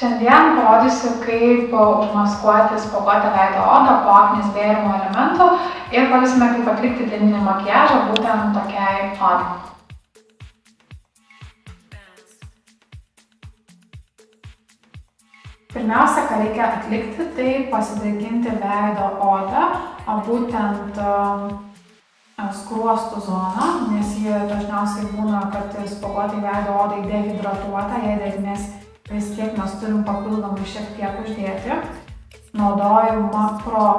Šiandien parodysiu, kaip užmaskuoti spuoguotą veido odą po aknės bėrimo elementų ir parodysime, kaip atlikti dieninį makiažą būtent tokiai odai. Pirmiausia, ką reikia atlikti, tai pasidrėkinti veido odą, būtent skruostų zoną, nes jie dažniausiai būna, kad spuoguotai veido odai dehidratuota, jei drėgmės vis tiek mes turim papildomai šiek tiek uždėti. Naudoju Makro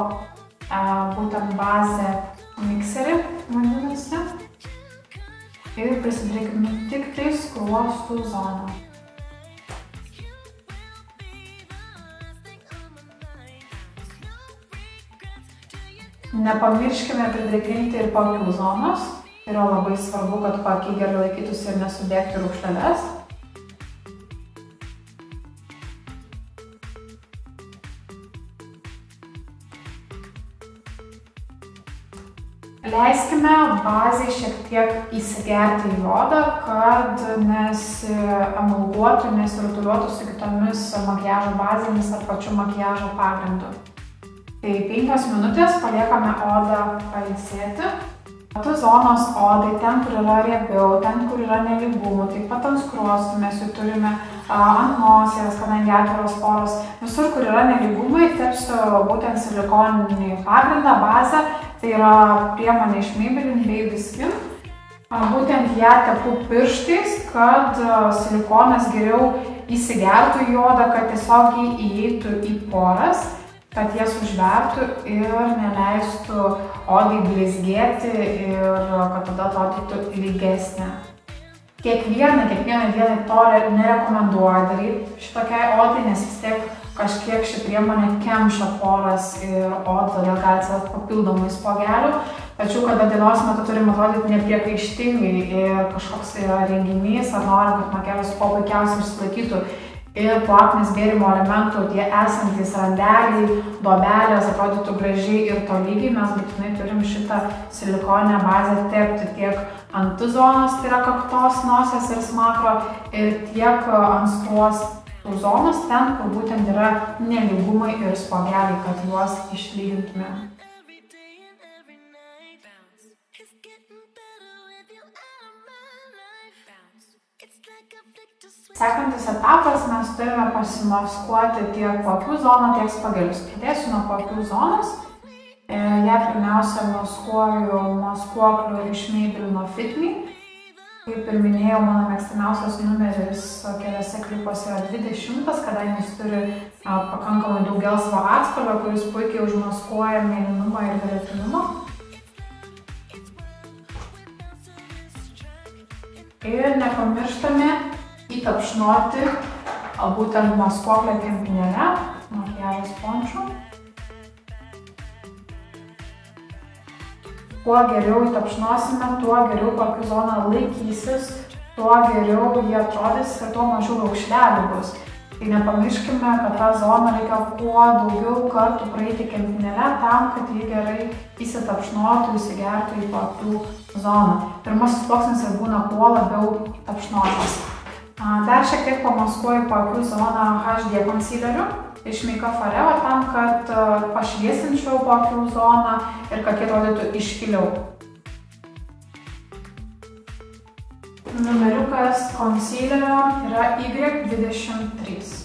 būtent bazę mikserį, vadinasi, ir prisidrėkinu tik tai skruostų zoną. Nepamirškime pridrėkinti ir paakių zonos. Yra labai svarbu, kad paakiai gerai laikytųsi ir nesudėkti raukšleles. Leiskime bazei šiek tiek įsigerti į odą, kad nesiemulguotų, nesirutuliuotų su kitomis makiažo bazėmis ar pačiu makiažo pagrindu. Tai 5 minutės paliekame odą pailsėti. Pati zonos odai, ten, kur yra riebiau, ten, kur yra nelygumų, taip pat ant skruostų mes jų turime ant nosies, kadangi atviros poros. Visur, kur yra nelygumai, tepsiu būtent silikoninį pagrindą, bazę. Tai yra priemonė iš Maybelline Baby Skin. Būtent ją tepu pirštais, kad silikonas geriau įsigertų į odą, kad tiesiog įeitų į poras, kad jas užvertų ir neleistų odai blizgėti ir kad tada atrodytų lygesnė. Kiekvieną dieną to nerekomenduoju daryti šitokiai odai, nes vis tiek kažkiek ši priemonė kemša poras ir odą, todėl gali atsirasti papildomai spuogelių. Tačiau, kada dienos metu turim atrodyti nepriekaištingai ir kažkoks yra renginys, ar norim, kad makiažas kuo puikiausiai išsilaikytų ir po aknės bėrimo elementų tie esantys randeliai, duobelės atrodytų gražiai ir tolygiai, mes būtinai turim šitą silikoninę bazę tepti tiek ant zonos, tai yra kaktos, nosies ir smakro, ir tiek ant skruostų zonos, ten, kur būtent yra nelygumai ir spuogeliai, kad juos išlygintume. Sekantis etapas, mes turime pasimaskuoti tiek paakių zoną, tiek spuogelius. Pradėsiu nuo paakių zonos. Ją pirmiausia maskuoju maskuokliu iš Maybelline Fit Me. Kaip ir minėjau, mano mėgstamiausias numeris keliose klipuose yra 20, kadangi jis turi pakankamai daug gelsvo atspalvio, kuris puikiai užmaskuoja mėlynumą ir violetinumą. Ir nepamirštame įtapšnoti būtent maskuoklę kempinėle, makiažo sponžu. Kuo geriau įtapšnosime, tuo geriau paakių zona laikysis, tuo geriau jie atrodys ir tuo mažiau raukšlelių bus. Tai nepamirškime, kad tą zoną reikia kuo daugiau kartų praeiti kempinėle tam, kad jį gerai įsitapšnotų, įsigertų į paakių zoną. Pirmasis sluoksnis ir būna kuo labiau įtapšnotas. Dar šiek tiek pamaskuoju paakių zoną HD concealeriu iš Make Up For Ever tam, kad pašviesinčiau paakių zoną ir kad jie atrodytų iškiliau. Numeriukas concealerio yra Y23.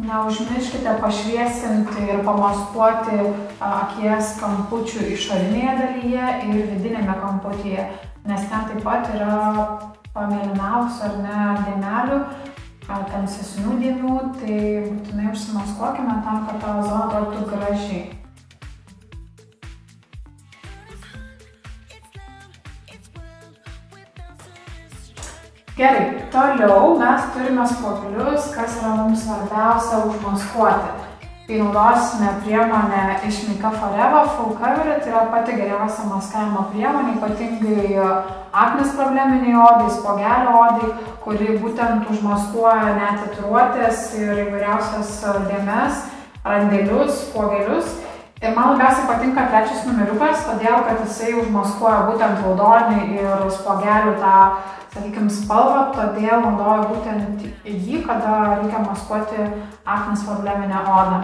Neužmirškite pašviesinti ir pamaskuoti akies kampučių išorinėje dalyje ir vidinėme kamputyje, nes ten taip pat yra pamėlynavusių ar ne dėmelių, tamsesnių dėmių, tai būtinai užsimaskuokime tam, kad ta zona atrodytų gražiai. Gerai, toliau mes turime spuogelius, kas yra mums svarbiausia užmaskuoti. Tai naudosime priemonę iš Make Up For Ever Full Coverage, tai yra pati geriausia maskavimo priemonė, ypatingai aknės probleminiai odai, spuogelio odai, kuri būtent užmaskuoja net tatuiruotes ir įvairiausias dėmes, randelius, spuogelius. Ir man labiausiai patinka trečias numeriukas, todėl kad jisai užmaskuoja būtent raudonį ir spuogelių tą, sakykime, spalvą, todėl naudoju būtent jį, kada reikia maskuoti aknės probleminę odą.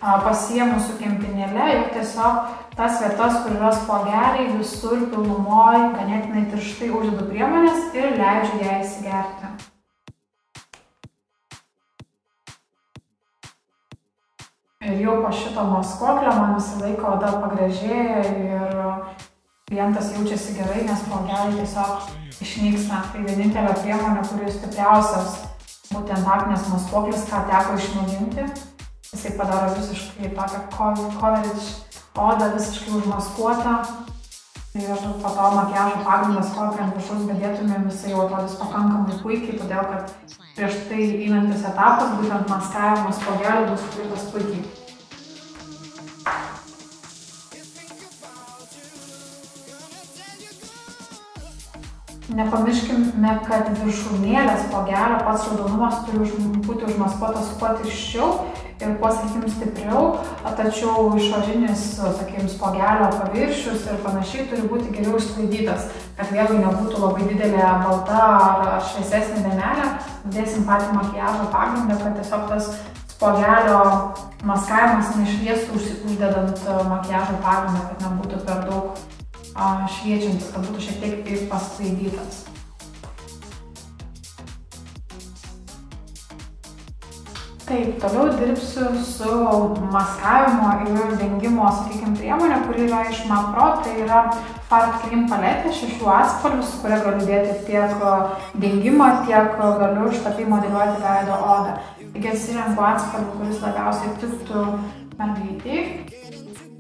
Pasiėmu su kempinėle ir tiesiog tas vietas, kur yra spuogeliai, visur pilnumoj ganėtinai tirštai uždedu priemonės ir leidžiu ją įsigerti. Ir jau po šito maskuoklio man visą laiką oda pagražėja ir klientas jaučiasi gerai, nes spuogeliai tiesiog išnyksta. Tai vienintelė priemonė, kuri stipriausias būtent aknės maskuoklis, ką teko išmėginti. Jisai padaro visiškai tokią coverage odą, visiškai užmaskuotą. Ir po to makiažo pagrindas, kokį ant viršaus bedėtumėm, jisai jau atrodys pakankamai puikiai, todėl kad prieš tai einantis etapas, būtent maskavimas spuogelių, bus atliktas puikiai. Nepamirškime, kad viršūnėlės spuogelio pats raudonumas turi būti užmaskuotas kuo tirščiau ir kuo, sakykime, stipriau, tačiau išorinis, sakykime, spuogelio paviršius ir panašiai turi būti geriau išsklaidytas, kad vėlgi nebūtų labai didelė balta ar šviesesnė dėmelė. Dėsim patį makiažo pagrindą, kad tiesiog tas spuogelio maskavimas nešviestų uždedant makiažo pagrindą, kad nebūtų per daug šviečiantis, kad būtų šiek tiek ir pasklaidytas. Taip, toliau dirbsiu su maskavimo ir dengimo, sakykime, priemonė, kuri yra iš MAC Pro, tai yra Fart Clean paletė 6 atspalvių, su kuria galiu dėti tiek dengimą, tiek galiu iš tapiai modeliuoti veido odą. Taigi atsirenku atspalvį, kuris labiausiai tiktų mergaitei.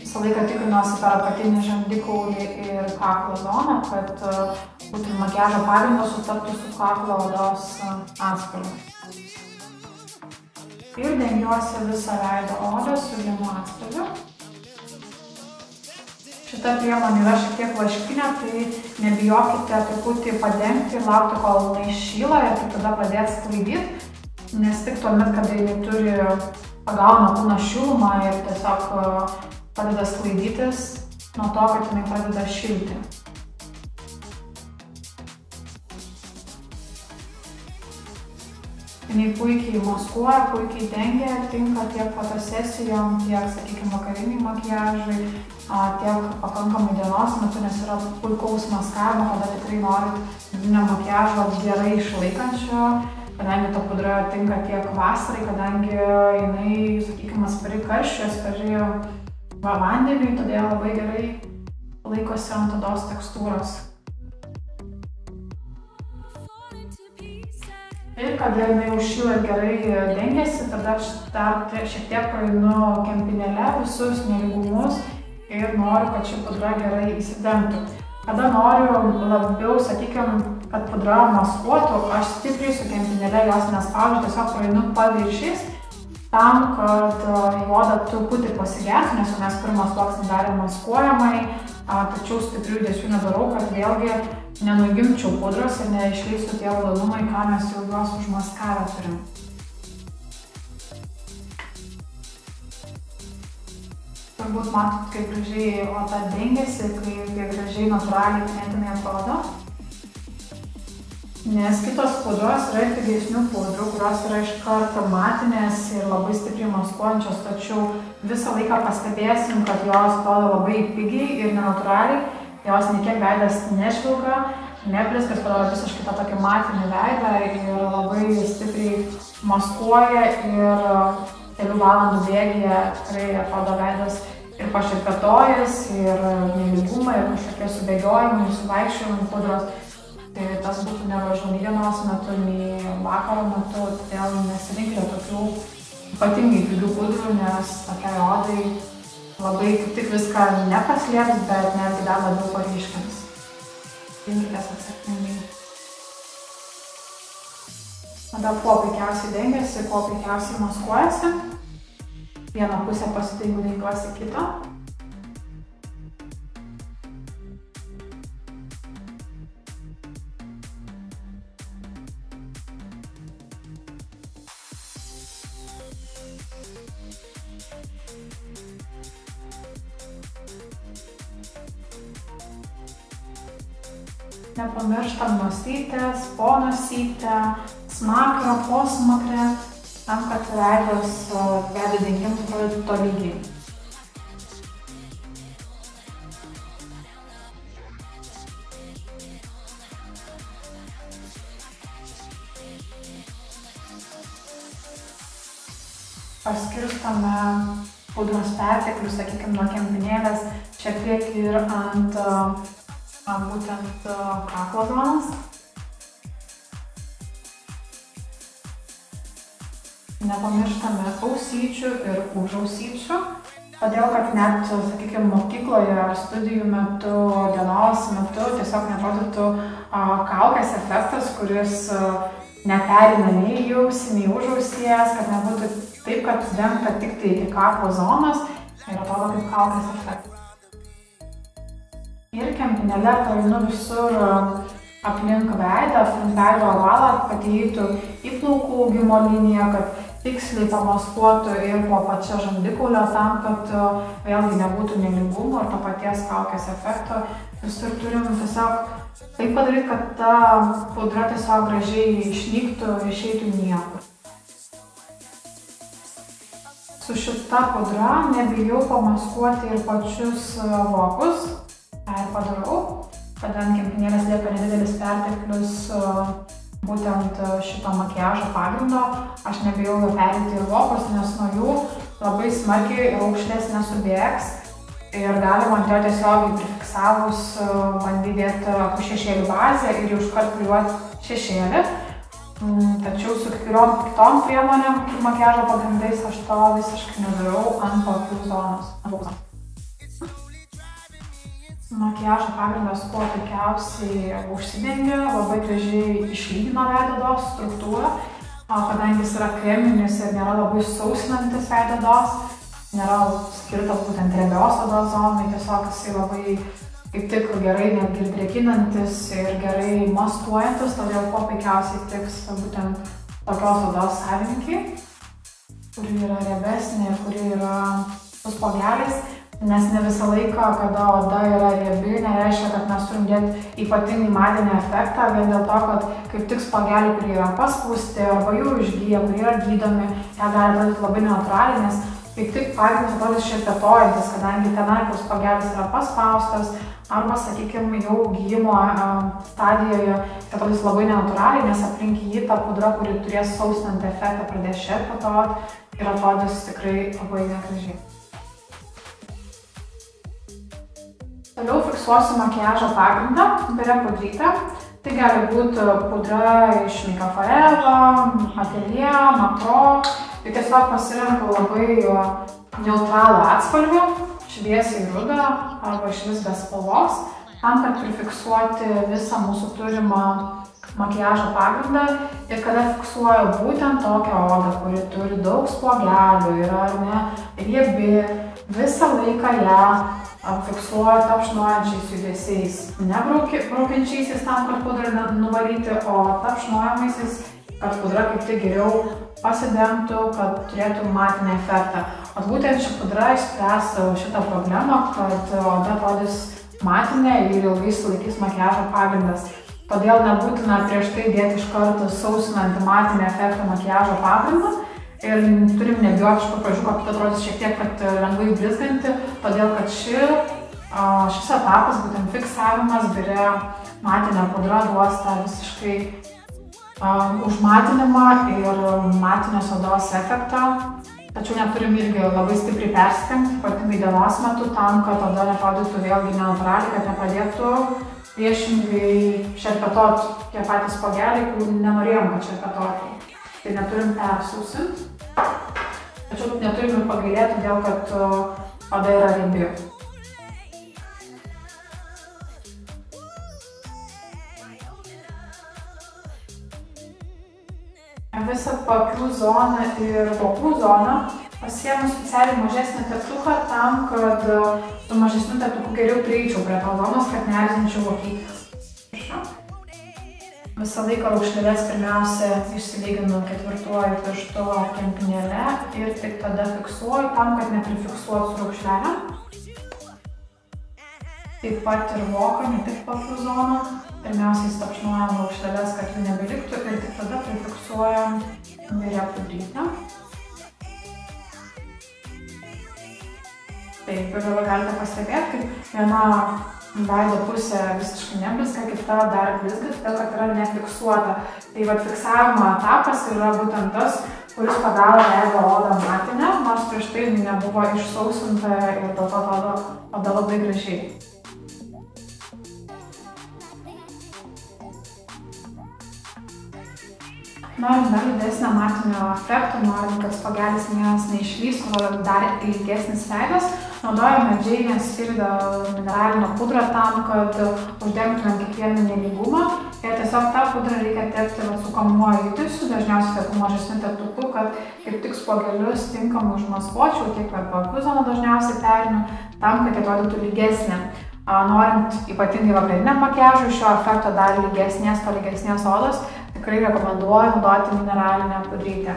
Visą laiką tikrinuosi per apatinį žandikaulį ir kaklo zoną, kad būtent makiažo pagrindas sutaptų su kaklo odos atspalviu. Ir dengiuosi visą veido odą su vienu atspalviu. Šita priemonė yra šiek tiek vaškinė, tai nebijokite truputį padengti ir laukti, kol jinai šyla ir tik tada pradėti sklaidyti, nes tik tuomet, kada jinai turi pagauna kūno šilumą ir tiesiog pradeda sklaidytis nuo to, kad jinai pradeda šilti. Jinai puikiai maskuoja, puikiai dengia, tinka tiek fotosesijom, tiek, sakykime, vakariniai makiažai, tiek pakankamai dienos metu, nes yra puikaus maskavimo, kada tikrai norit vidinio makiažo gerai išlaikančio, kadangi ta pudra tinka tiek vasarai, kadangi jinai, sakykime, atspari karščiui, atspari vandeniui, todėl labai gerai laikosi ant odos tekstūros. Ir kada jinai užšyla gerai dengiasi, tada aš dar šiek tiek praeinu kempinėle visus nelygumus ir noriu, kad ši pudra gerai įsidengtų. Kada noriu labiau, sakykime, kad pudra maskuotų, aš stipriai su kempinėle jos nespaudžiu, tiesiog praeinu paviršiais, tam, kad į odą truputį pasigertų, nes mes pirmą sluoksnį darėm maskuojamai, tačiau stiprių judesių nedarau, kad vėlgi nenuimčiau pudros ir neišleistų tie raudonumai, ką mes jau juos užmaskavę turim. Turbūt matot, kaip gražiai oda dengiasi, kaip gražiai natūraliai ganėtinai atrodo. Nes kitos pudros yra ir pigesnių pudrų, kurios yra iš karto matinės ir labai stipriai maskuojančios, tačiau visą laiką pastebėsim, kad jos atrodo labai pigiai ir nenatūraliai, jos niekiek veidas nešvilga, neblizgas, padaro visiškai tą tokį matinį veidą ir labai stipriai maskuoja ir kelių valandų bėgyje tikrai atrodo veidas ir pašerpėtojas, ir nelygumai, ir kažkokie subėgiojimai, suvaikščiojimai pudros. Tai tas būtų negražu nei dienos metu, nei vakaro metu, todėl nesirinkite tokių ypatingai pigių pudrų, nes tokiai odai labai tik viską nepaslėps, bet netgi dar labiau paryškins. Rinkitės atsakingai. Tada kuo puikiausiai dengiasi, kuo puikiausiai maskuojasi. Vieną pusę pasidengiu, dengiuosi kitą. nepamirštam nosytės, po nosytę, smakrą, po smakrę, tam, kad veidas veido dengimas atrodytų tolygiai. Paskirstome pudros perteklių, sakykime, nuo kempinėlės šiek tiek ir ant būtent kaklo zonos. Nepamirštame ausyčių ir užausyčių, todėl kad net, sakykime, mokykloje ar studijų metu, dienos metu tiesiog neatrodytų kaukės efektas, kuris neperina nei į ausį, nei už ausies, kad nebūtų taip, kad dengta tik tai iki kaklo zonos ir atrodo kaip kaukės efektas. Ir kempinėle praeinu visur aplink veidą, aplink veido ovalą, kad įeitų į plaukų augimo liniją, kad tiksliai pamaskuotų ir po pačią žandikaulio tam, kad vėlgi nebūtų nelygumų ir to paties kaukės efekto. Visur turim tiesiog taip padaryti, kad ta pudra tiesiog gražiai išnyktų ir išeitų niekur. Su šita pudra nebijau pamaskuoti ir pačius vokus. Tai padarau, kadangi kempinėlės lieka nedidelis perteklius būtent šito makiažo pagrindo, aš nebijau jo pereiti ir vokus, nes nuo jų labai smarkiai raukšlės nesubėgs ir galima ant jo tiesiog prifiksavus bandyti dėti šešėlių bazę ir jau iškart klijuoti šešėlį. Tačiau su kitom priemonėm, kaip makiažo pagrindais, aš to visiškai nedarau ant akių zonos. Makiažo pagrindas kuo puikiausiai užsidengia, labai gražiai išlygina veido odos struktūrą, kadangi jis yra kreminis ir nėra labai sausinantis veido odos, nėra skirtas būtent riebios odos zonai, tiesiog jisai labai kaip tik gerai netgi ir drėkinantis ir gerai maskuojantis, todėl kuo puikiausiai tiks būtent tokios odos savininkai, kuri yra riebesnė, kuri yra su spuogeliais, nes ne visą laiką, kada oda yra riebi, nereiškia, kad mes turim dėti ypatingai matinį efektą, vien dėl to, kad kaip tik spuogeliai, kurie yra paspausti arba jau išgyja, kurie yra gydomi, jie gali atrodyti labai nenatūraliai, nes kaip tik pagrindas atrodys šerpetojantis, kadangi tenai, kur spuogelis yra paspaustas, arba, sakykime, jau gyjimo stadijoje atrodys labai nenatūraliai, nes aplink jį ta pudra, kuri turės sausinantį efektą, pradės šerpetoti ir atrodys tikrai labai negražiai. Toliau fiksuosiu makiažo pagrindą, biria pudrytę. Tai gali būti pudra iš Make Forever, Atelier, Macro. Tai tiesiog pasirenku labai neutralų atspalvį, šviesiai rudą arba išvis be spalvos, tam, kad prifiksuoti visą mūsų turimą makiažo pagrindą ir kada fiksuoju būtent tokią odą, kuri turi daug spuogelių, yra riebi, visą laiką ją fiksuoju tapšnojančiais judesiais, ne braukiančiaisiais tam, kad pudrą nuvalyti, o tapšnojamaisiais, kad pudra kaip tik geriau pasidengtų, kad turėtų matinį efektą. O būtent ši pudra išspręs šitą problemą, kad oda atrodys matinė ir ilgai sulaikys makiažo pagrindas. Todėl nebūtina prieš tai dėti iš karto sausinantį matinį efektą makiažo pagrindą. Ir turim nebijoti iš pradžių, kad atrodys šiek tiek lengvai blizganti, todėl kad šis etapas, būtent fiksavimas biria matinė pudra, duos tą visiškai užmatinimą ir matinės odos efektą. Tačiau neturim irgi labai stipriai persistengti, ypatingai dienos metu, tam, kad oda neatrodytų vėlgi nenatūraliai, kad nepradėtų priešingai šerpetoti tie patys spuogeliai, kurių nenorėjom, kad šerpetotų. Tai neturim persausinti, tačiau neturim ir pagailėti, todėl kad oda yra riebi. Visą paakių zoną ir vokų zoną pasiėmu specialiai mažesnį teptuką tam, kad su mažesniu teptuku geriau prieičiau prie to zonos, kad neerzinčiau vokytės. Visą laiką raukšlėles pirmiausia išsilyginu ketvirtuoju pirštu ar kempinėle ir tik tada fiksuoju tam, kad neprifiksuotų su raukšlelėm. taip pat ir voką, ne tik paklu zoną. Pirmiausiai stapšnuojam raukšleles, kad jų nebeliktų ir tik tada prifiksuojam kairę pudrytę. Taip, ir dabar galite pastebėti, kaip viena veido pusė visiškai neblizga, kita dar blizga, todėl kad yra nefiksuota. Tai vat fiksavimo etapas yra būtent tas, kuris padaro veido odą matinę, nors prieš tai nebuvo išsausinta ir dėl to atrodo oda labai gražiai. Norint dar didesnio matinio efekto, norint, kad spuogelis neišlystų, dar ilgesnis veidas, naudojame Jane's Field mineralinę pudrą tam, kad uždengtumėm kiekvieną nelygumą. Ir tiesiog tą pudrą reikia tepti su kamuoju judesiu, dažniausiai tepu mažesniu teptuku, kad kaip tik spuogelius tinkamai užmaskuočiau, tiek per paklu zoną dažniausiai perinu, tam, kad jie atrodytų lygesnė. Norint ypatingai vakariniam makiažui šio efekto dar lygesnės odos, tikrai rekomenduoju naudoti mineralinę pudrytę.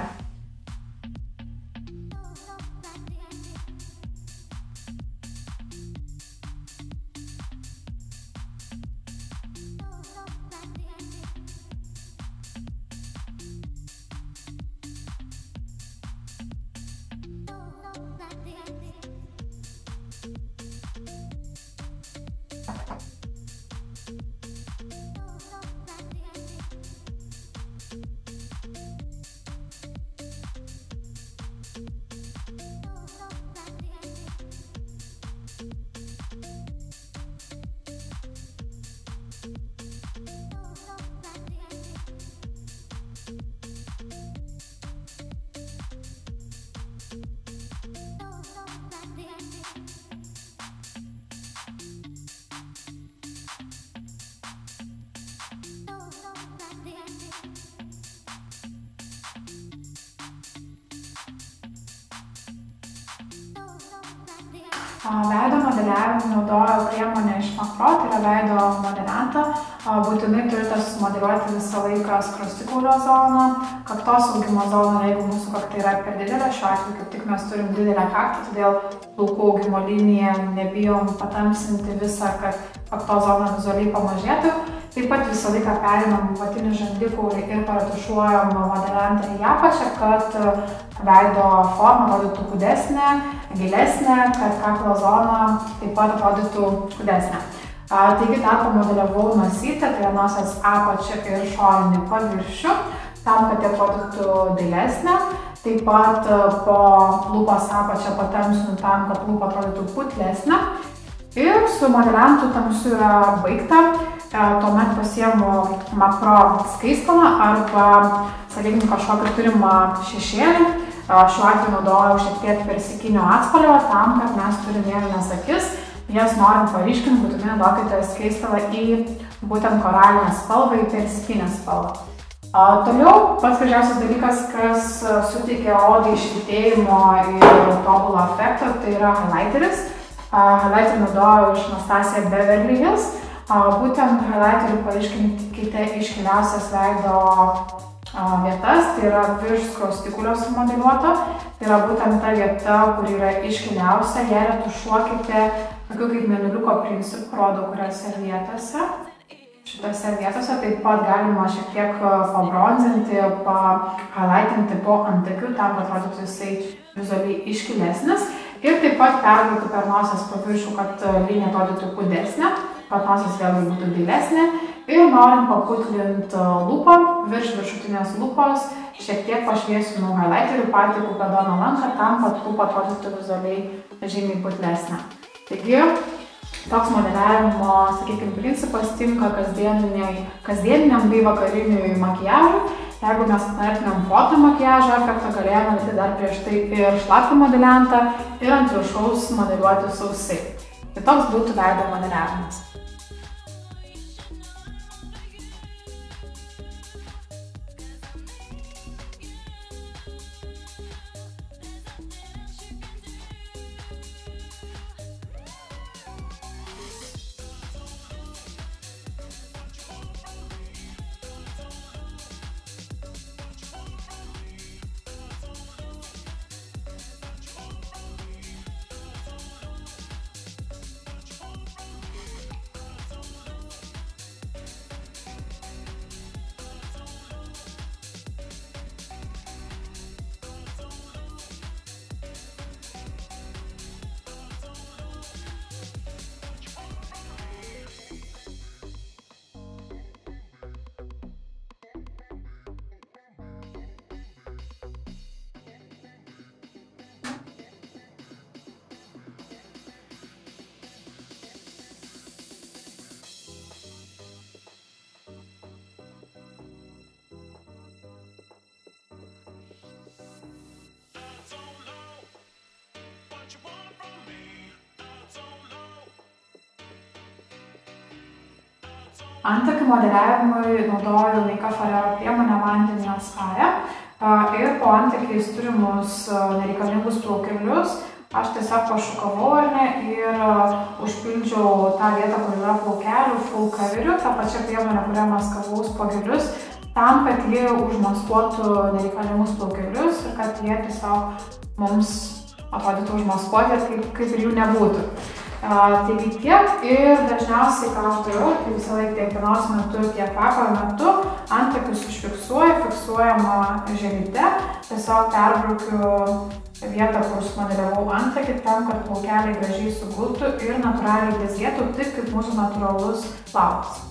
Veido modeliavimui naudoju priemonę iš Macro, tai yra veido modeliantą. Būtinai turite sumodeliuoti visą laiką skruostikaulio zoną, kaktos augimo zoną, jeigu mūsų kakta yra per didelė. Šiuo atveju kaip tik mes turim didelę kaktą, todėl plaukų augimo liniją nebijom patamsinti visą, kad kaktos zona vizualiai pamažėtų. Taip pat visą laiką perinam vatinį žandikaulį ir paretušuojam modeliantą į apačią, kad veido forma atrodytų kūdesnė, gilesnė, kad kaklo zona taip pat atrodytų kūdesnė. Taigi tą pamodeliavau nosytę, tai nosies apačią ir šoninį paviršių, tam, kad atrodytų dailesnė. Taip pat po lūpos apačią patamsinu tam, kad lūpa atrodytų putlesnė. Ir su modeliantu tamsiu yra baigta. Tuomet pasiemu Macro skaistalą arba, sakykime, kažkokį turimą šešėlį. Šiuo atveju naudojau šiek tiek persikinio atspalvio tam, kad mes turim mėlynas akis. Jas norint paryškinti, būtinai naudokite skaistalą į būtent koralinę spalvą, į persikinę spalvą. Toliau pats gražiausias dalykas, kas suteikia odai švytėjimo ir tobulo efekto, tai yra highlighteris. Highlighterį naudoju iš Anastasia Beverly Hills. Būtent highlighteriu paryškinkite iškiliausias veido vietas, tai yra virš skruostikaulio sumodeliuota. Tai yra būtent ta vieta, kur yra iškiliausia. Ją retušuokite tokiu kaip mėnuliuko principu, rodau kuriuose vietose. Šitose vietose taip pat galima šiek tiek pabronzinti, highlightinti po antakių, tam atrodytų jisai vizualiai iškilesnis. Ir taip pat perbrauti per nosies paviršių, kad linija atrodytų kūdesnė, kad nosies vėlgi būtų dailesnė. Ir norint paputlinti lūpą, virš viršutinės lūpos, šiek tiek pašviesinu highlighteriu, patiku pedono lanką, tam, kad lūpa atrodytų vizualiai žymiai putlesnė. Taigi, toks modeliavimo, sakykime, principas tinka kasdieniniam bei vakariniui makiažui. Jeigu mes norėtumėm foto makiažo efektą, galėjome daryti dar prieš tai ir šlapį modeliantą ir ant viršaus modeliuoti sausai. Tai toks būtų veido modeliavimas. Antakių modeliavimui naudoju Leica Ferrero priemonę vandenį atsparę ir po antakiais turimus nereikalingus plaukelius aš tiesiog pašukavau ir užpildžiau tą vietą, kur yra plaukelių full coveriu, tą pačią priemonę, kurią maskavau spuogelius, tam, kad jie užmaskuotų nereikalingus plaukelius ir kad jie tiesiog mums atrodytų užmaskuoti, kaip ir jų nebūtų. Taigi tiek ir dažniausiai, ką aš darau, tai visą laiką tiek dienos metu, tiek vakaro metu antakius užfiksuoju, fiksuojama žemyte, tiesiog perbraukiu vietą, kur sumodeliavau antakį, tam, kad plaukeliai gražiai sugultų ir natūraliai blizgėtų, taip kaip mūsų natūralus plaukas.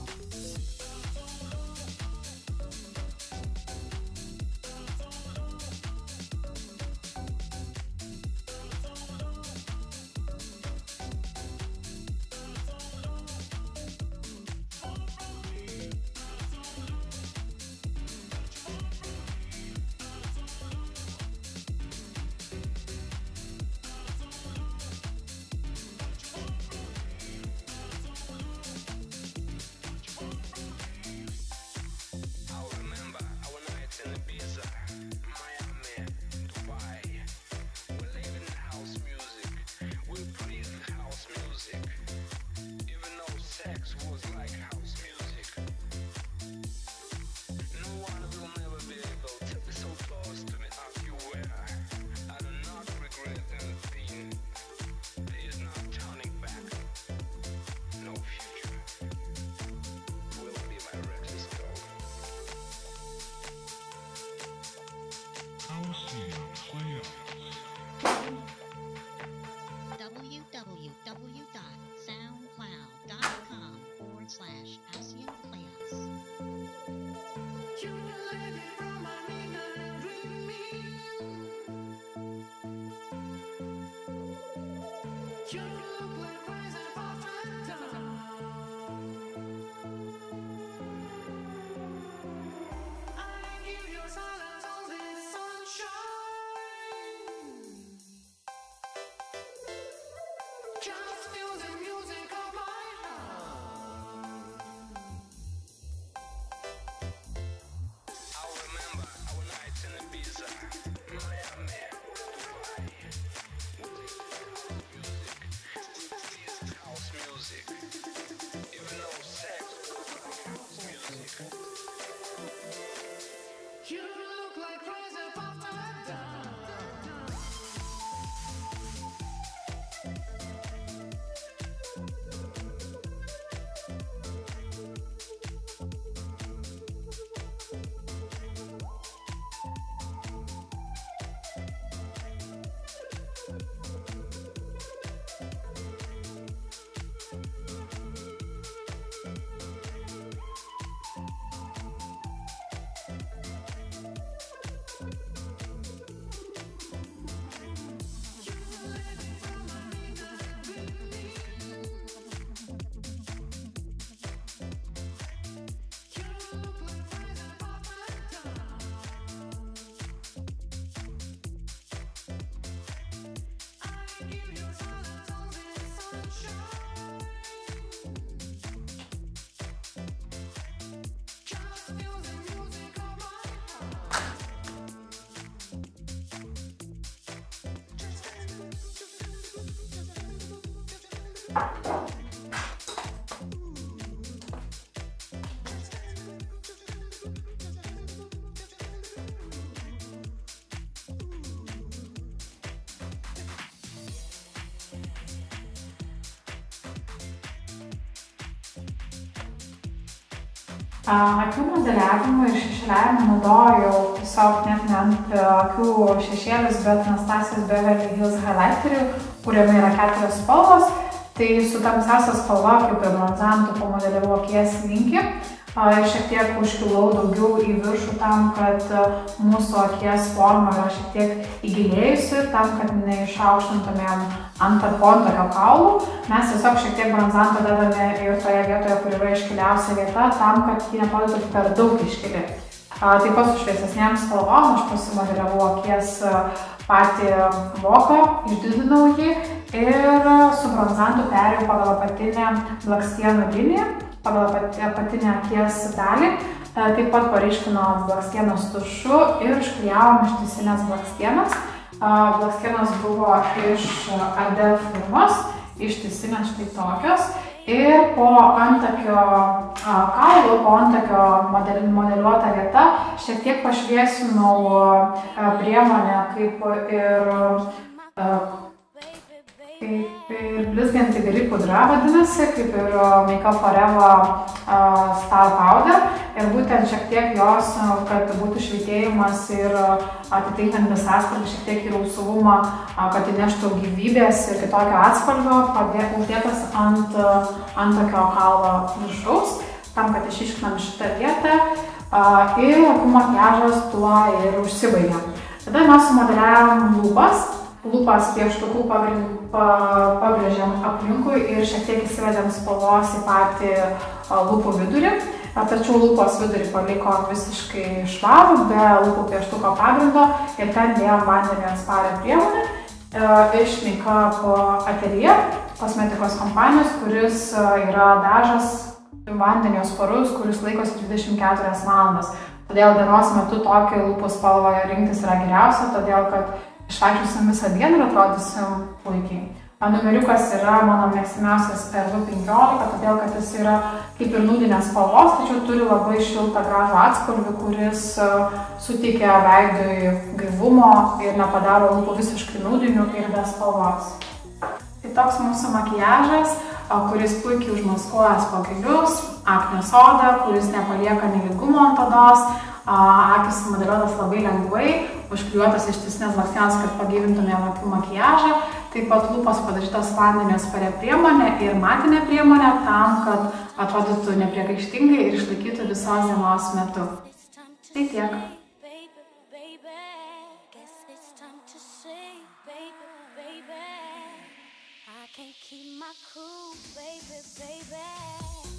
Akių modeliavimui ir šešėliavimui naudojau tiesiog net ne ant akių šešėlius, bet Anastasijos Beverly Hills highlighterių, kuriame yra 4 spalvos. Tai su tamsiausia spalva, kaip ir bronzantu, pamodeliavau akies linkį ir šiek tiek užkilau daugiau į viršų tam, kad mūsų akies forma yra šiek tiek įgilėjusi, tam, kad neišaukštintumėm antarpon tokio kaulų. Mes tiesiog šiek tiek bronzanto dedame ir toje vietoje, kur yra iškiliausia vieta, tam, kad ji neatrodytų per daug iškili. Taip pat su šviesesnėm spalvom aš pasimodeliavau akies patį voką, išdidinau jį ir su bronzantu perėjau pagal apatinę blakstienų liniją. pagal apatinę akies dalį. Taip pat paryškinom blakstienos tušu ir užklijavom ištisinės blakstienas. Blakstienos buvo iš Ardell firmos, ištisinės štai tokios. Ir po antakio kaulų, po antakio modeliuota vieta, šiek tiek pašviesinau priemonę kaip ir blizganti gari pudra vadinasi, kaip ir Make Up Forever Star Powder. Ir būtent šiek tiek jos, kad būtų švytėjimas ir atitinkantis atspalvį, šiek tiek ir rausvumą, kad įneštų gyvybės ir kitokio atspalvio, uždėtas ant tokio kaulo viršaus, tam, kad išiškinam šitą vietą. Ir akių makiažas tuo ir užsibaigė. Tada mes sumodeliavom lūpas. Lūpas pieštukų pabrėžiam aplinkui ir šiek tiek įsivedėm spalvos į patį lūpų vidurį. Tačiau lūpos vidurį palikom visiškai švarų, be lūpų pieštuko pagrindo ir ten dėjom vandenį atsparią priemonę iš Make Up Atelier kosmetikos kompanijos, kuris yra dažas vandenio atsparus, kuris laikosi 24 valandas. Todėl dienos metu tokį lūpų spalvą rinktis yra geriausia, todėl kad išvaikščiosim visą dieną ir atrodysim puikiai. Numeriukas yra mano mėgstamiausias RV15, todėl kad jis yra kaip ir nudinės spalvos, tačiau turi labai šiltą gražų atspalvį, kuris suteikia veidui gaivumo ir nepadaro lūpų visiškai nudinių ir be spalvos. Tai toks mūsų makiažas, kuris puikiai užmaskuoja spogelius, aknės odą, kuris nepalieka nelygumo ant odos. Akis sumodeliuotas labai lengvai, užklijuotas ištisinės blakstienos, kad pagyvintumėm akių makiažą. Taip pat lūpos padažytos vandeniu atsparia priemonė ir matinė priemonė tam, kad atrodytų nepriekaištingai ir išlaikytų visos dienos metu. Tai tiek. Can't keep my cool, baby, baby.